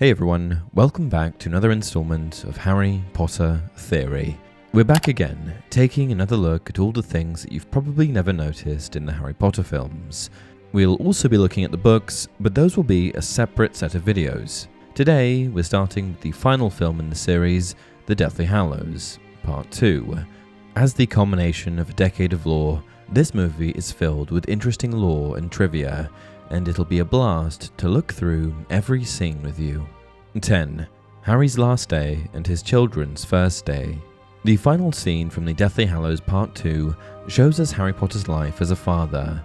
Hey everyone, welcome back to another installment of Harry Potter Theory. We're back again, taking another look at all the things that you've probably never noticed in the Harry Potter films. We'll also be looking at the books, but those will be a separate set of videos. Today, we're starting with the final film in the series, The Deathly Hallows, Part 2. As the culmination of a decade of lore, this movie is filled with interesting lore and trivia, and it'll be a blast to look through every scene with you. 10. Harry's last day and his children's first day. The final scene from the Deathly Hallows Part 2 shows us Harry Potter's life as a father.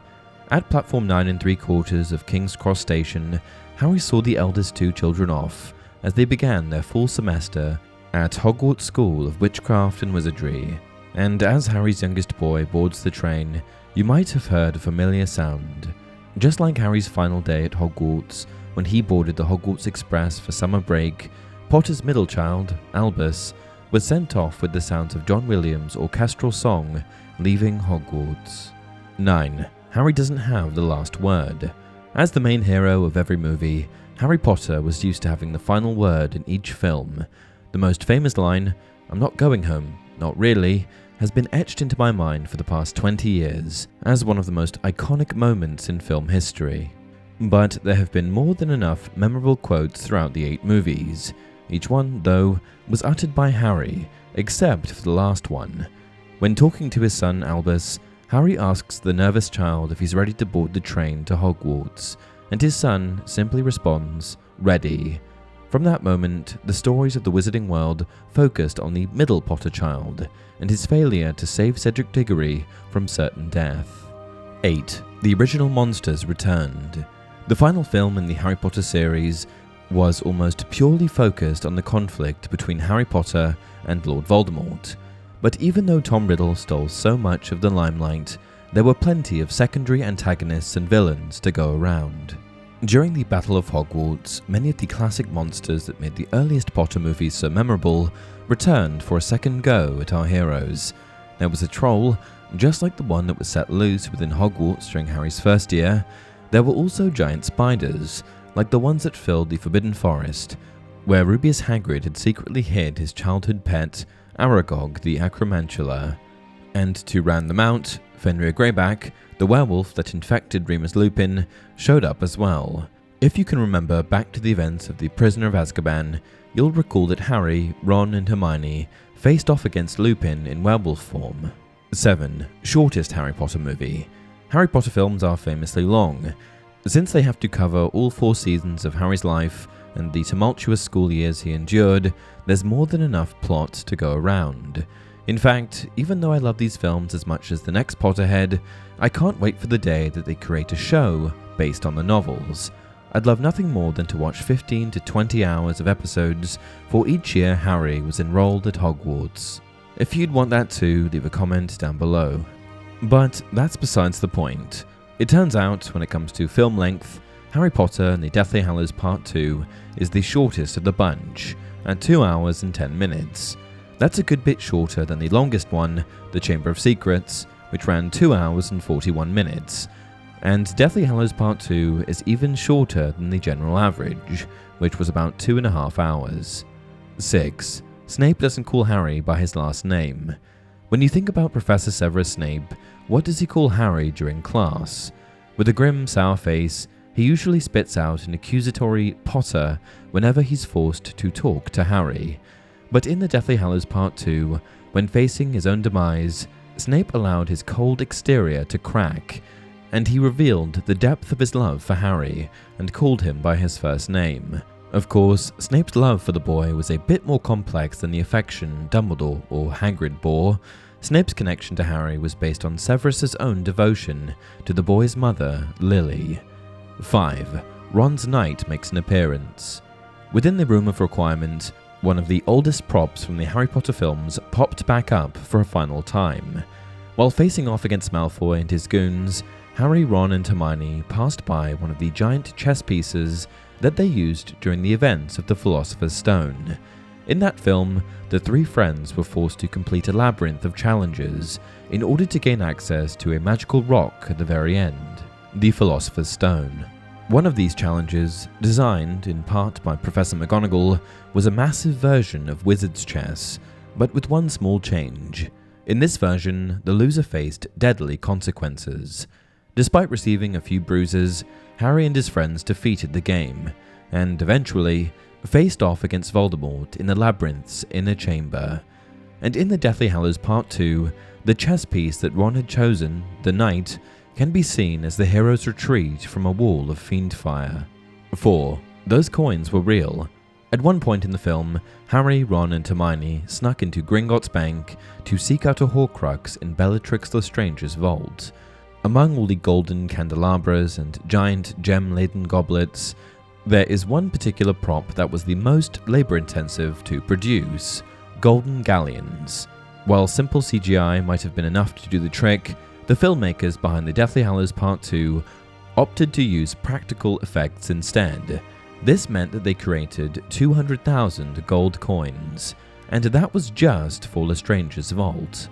At platform 9 3/4 of King's Cross Station, Harry saw the eldest two children off as they began their fall semester at Hogwarts School of Witchcraft and Wizardry. And as Harry's youngest boy boards the train, you might have heard a familiar sound. Just like Harry's final day at Hogwarts, when he boarded the Hogwarts Express for summer break, Potter's middle child, Albus, was sent off with the sounds of John Williams' orchestral song, leaving Hogwarts. 9. Harry doesn't have the last word. As the main hero of every movie, Harry Potter was used to having the final word in each film. The most famous line, "I'm not going home, not really," has been etched into my mind for the past 20 years as one of the most iconic moments in film history. But there have been more than enough memorable quotes throughout the 8 movies. Each one, though, was uttered by Harry, except for the last one. When talking to his son Albus, Harry asks the nervous child if he's ready to board the train to Hogwarts, and his son simply responds, "Ready." From that moment, the stories of the wizarding world focused on the middle Potter child and his failure to save Cedric Diggory from certain death. 8. The original monsters returned. The final film in the Harry Potter series was almost purely focused on the conflict between Harry Potter and Lord Voldemort. But even though Tom Riddle stole so much of the limelight, there were plenty of secondary antagonists and villains to go around. During the Battle of Hogwarts, many of the classic monsters that made the earliest Potter movies so memorable returned for a second go at our heroes. There was a troll, just like the one that was set loose within Hogwarts during Harry's first year. There were also giant spiders, like the ones that filled the Forbidden Forest, where Rubeus Hagrid had secretly hid his childhood pet, Aragog the Acromantula. And to round them out, Fenrir Greyback, the werewolf that infected Remus Lupin, showed up as well. If you can remember back to the events of The Prisoner of Azkaban, you'll recall that Harry, Ron and Hermione faced off against Lupin in werewolf form. 7. Shortest Harry Potter movie. Harry Potter films are famously long. Since they have to cover all 4 seasons of Harry's life and the tumultuous school years he endured, there's more than enough plot to go around. In fact, even though I love these films as much as the next Potterhead, I can't wait for the day that they create a show based on the novels. I'd love nothing more than to watch 15 to 20 hours of episodes for each year Harry was enrolled at Hogwarts. If you'd want that too, leave a comment down below. But that's besides the point. It turns out, when it comes to film length, Harry Potter and the Deathly Hallows Part 2 is the shortest of the bunch, at 2 hours and 10 minutes. That's a good bit shorter than the longest one, The Chamber of Secrets, which ran 2 hours and 41 minutes. And Deathly Hallows Part 2 is even shorter than the general average, which was about 2.5 hours. 6. Snape doesn't call Harry by his last name. When you think about Professor Severus Snape, what does he call Harry during class? With a grim, sour face, he usually spits out an accusatory Potter whenever he's forced to talk to Harry. But in the Deathly Hallows Part 2, when facing his own demise, Snape allowed his cold exterior to crack, and he revealed the depth of his love for Harry and called him by his first name. Of course, Snape's love for the boy was a bit more complex than the affection Dumbledore or Hagrid bore. Snape's connection to Harry was based on Severus's own devotion to the boy's mother, Lily. 5. Ron's knight makes an appearance. Within the Room of Requirement, one of the oldest props from the Harry Potter films popped back up for a final time. While facing off against Malfoy and his goons, Harry, Ron and Hermione passed by one of the giant chess pieces that they used during the events of the Philosopher's Stone. In that film, the 3 friends were forced to complete a labyrinth of challenges in order to gain access to a magical rock at the very end, the Philosopher's Stone. One of these challenges, designed in part by Professor McGonagall, was a massive version of Wizard's Chess, but with one small change. In this version, the loser faced deadly consequences. Despite receiving a few bruises, Harry and his friends defeated the game, and eventually faced off against Voldemort in the labyrinth's inner chamber. And in the Deathly Hallows Part 2, the chess piece that Ron had chosen, the knight, can be seen as the heroes retreat from a wall of fiend fire. 4. Those coins were real. At one point in the film, Harry, Ron and Hermione snuck into Gringotts Bank to seek out a Horcrux in Bellatrix Lestrange's vault. Among all the golden candelabras and giant gem-laden goblets, there is one particular prop that was the most labor-intensive to produce: golden galleons. While simple CGI might have been enough to do the trick, the filmmakers behind the Deathly Hallows Part 2 opted to use practical effects instead. This meant that they created 200,000 gold coins, and that was just for Lestrange's vault.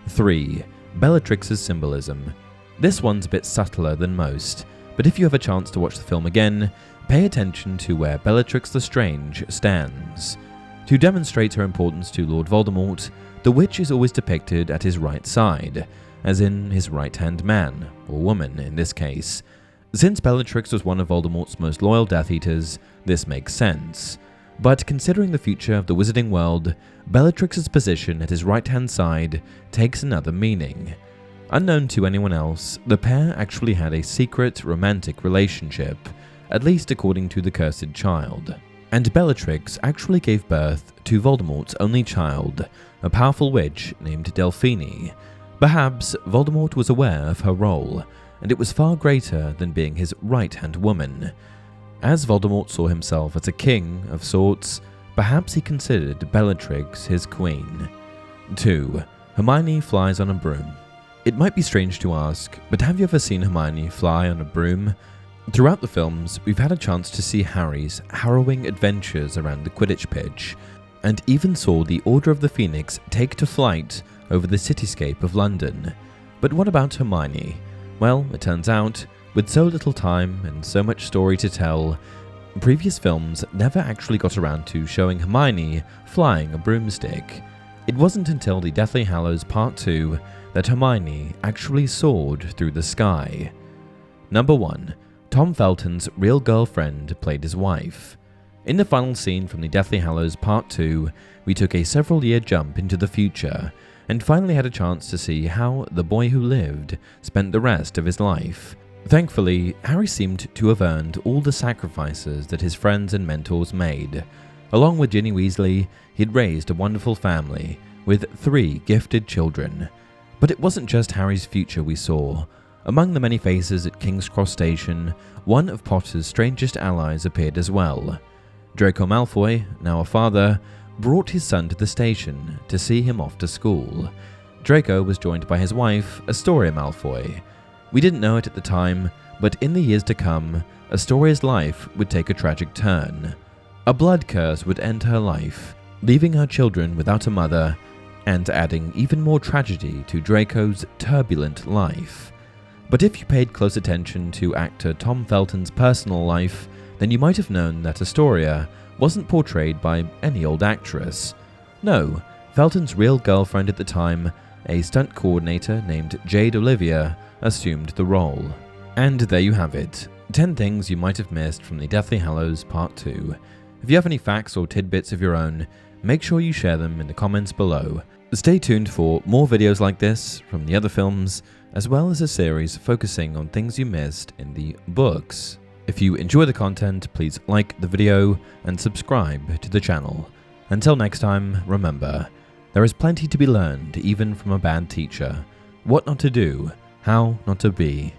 3. Bellatrix's symbolism. This one's a bit subtler than most, but if you have a chance to watch the film again, pay attention to where Bellatrix Lestrange stands. To demonstrate her importance to Lord Voldemort, the witch is always depicted at his right side, as in his right-hand man, or woman in this case. Since Bellatrix was one of Voldemort's most loyal Death Eaters, this makes sense. But considering the future of the wizarding world, Bellatrix's position at his right-hand side takes another meaning. Unknown to anyone else, the pair actually had a secret romantic relationship, at least according to the Cursed Child. And Bellatrix actually gave birth to Voldemort's only child, a powerful witch named Delphine. Perhaps Voldemort was aware of her role, and it was far greater than being his right-hand woman. As Voldemort saw himself as a king of sorts, perhaps he considered Bellatrix his queen. 2. Hermione flies on a broom. It might be strange to ask, but have you ever seen Hermione fly on a broom? Throughout the films, we've had a chance to see Harry's harrowing adventures around the Quidditch pitch, and even saw the Order of the Phoenix take to flight over the cityscape of London. But what about Hermione? Well, it turns out, with so little time and so much story to tell, previous films never actually got around to showing Hermione flying a broomstick. It wasn't until the Deathly Hallows Part 2 that Hermione actually soared through the sky. Number 1. Tom Felton's real girlfriend played his wife. In the final scene from the Deathly Hallows Part 2, we took a several-year jump into the future, and finally had a chance to see how the boy who lived spent the rest of his life. Thankfully, Harry seemed to have earned all the sacrifices that his friends and mentors made. Along with Ginny Weasley, he'd raised a wonderful family, with 3 gifted children. But it wasn't just Harry's future we saw. Among the many faces at King's Cross Station, one of Potter's strangest allies appeared as well. Draco Malfoy, now a father, brought his son to the station to see him off to school. Draco was joined by his wife, Astoria Malfoy. We didn't know it at the time, but in the years to come, Astoria's life would take a tragic turn. A blood curse would end her life, leaving her children without a mother, and adding even more tragedy to Draco's turbulent life. But if you paid close attention to actor Tom Felton's personal life, then you might have known that Astoria wasn't portrayed by any old actress. No, Felton's real girlfriend at the time, a stunt coordinator named Jade Olivia, assumed the role. And there you have it, 10 things you might have missed from the Deathly Hallows Part 2. If you have any facts or tidbits of your own, make sure you share them in the comments below. Stay tuned for more videos like this from the other films, as well as a series focusing on things you missed in the books. If you enjoy the content, please like the video and subscribe to the channel. Until next time, remember, there is plenty to be learned even from a bad teacher. What not to do, how not to be.